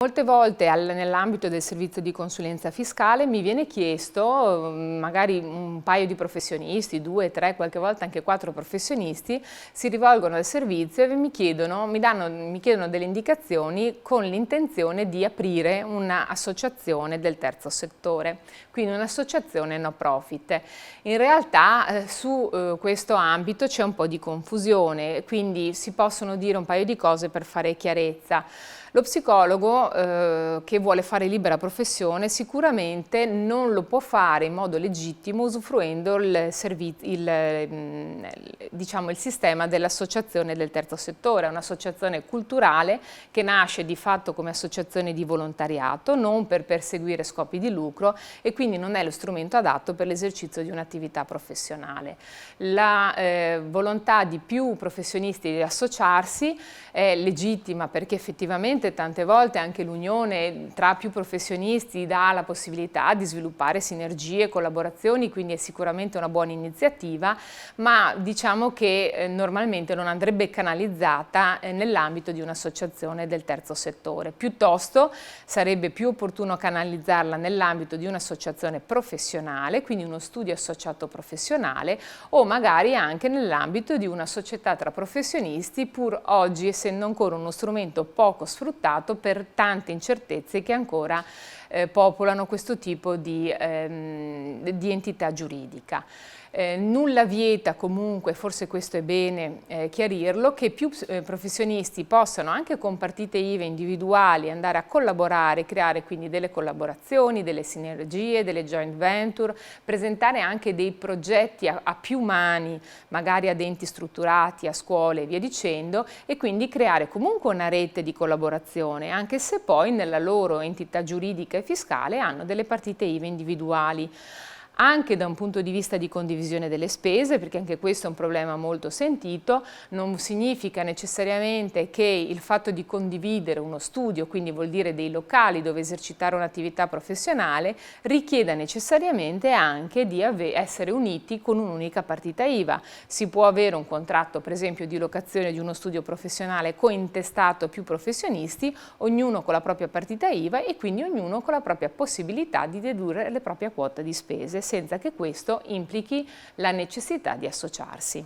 Molte volte nell'ambito del servizio di consulenza fiscale mi viene chiesto, magari un paio di professionisti, 2, 3, qualche volta anche 4 professionisti, si rivolgono al servizio e mi chiedono delle indicazioni con l'intenzione di aprire un'associazione del terzo settore, quindi un'associazione no profit. In realtà su questo ambito c'è un po' di confusione, quindi si possono dire un paio di cose per fare chiarezza. Lo psicologo che vuole fare libera professione sicuramente non lo può fare in modo legittimo usufruendo il sistema dell'associazione del terzo settore, è un'associazione culturale che nasce di fatto come associazione di volontariato, non per perseguire scopi di lucro e quindi non è lo strumento adatto per l'esercizio di un'attività professionale. La volontà di più professionisti di associarsi è legittima perché effettivamente tante volte anche l'unione tra più professionisti dà la possibilità di sviluppare sinergie e collaborazioni, quindi è sicuramente una buona iniziativa, ma diciamo che normalmente non andrebbe canalizzata nell'ambito di un'associazione del terzo settore. Piuttosto sarebbe più opportuno canalizzarla nell'ambito di un'associazione professionale, quindi uno studio associato professionale, o magari anche nell'ambito di una società tra professionisti, pur oggi essendo ancora uno strumento poco sfruttato per tante incertezze che ancora popolano questo tipo di entità giuridica. Nulla vieta comunque, forse questo è bene chiarirlo, che più professionisti possano anche con partite IVA individuali andare a collaborare, creare quindi delle collaborazioni, delle sinergie, delle joint venture, presentare anche dei progetti a più mani, magari ad enti strutturati, a scuole e via dicendo, e quindi creare comunque una rete di collaborazione, anche se poi nella loro entità giuridica e fiscale hanno delle partite IVA individuali. Anche da un punto di vista di condivisione delle spese, perché anche questo è un problema molto sentito, non significa necessariamente che il fatto di condividere uno studio, quindi vuol dire dei locali dove esercitare un'attività professionale, richieda necessariamente anche di essere uniti con un'unica partita IVA. Si può avere un contratto, per esempio, di locazione di uno studio professionale cointestato a più professionisti, ognuno con la propria partita IVA e quindi ognuno con la propria possibilità di dedurre le proprie quote di spese, senza che questo implichi la necessità di associarsi.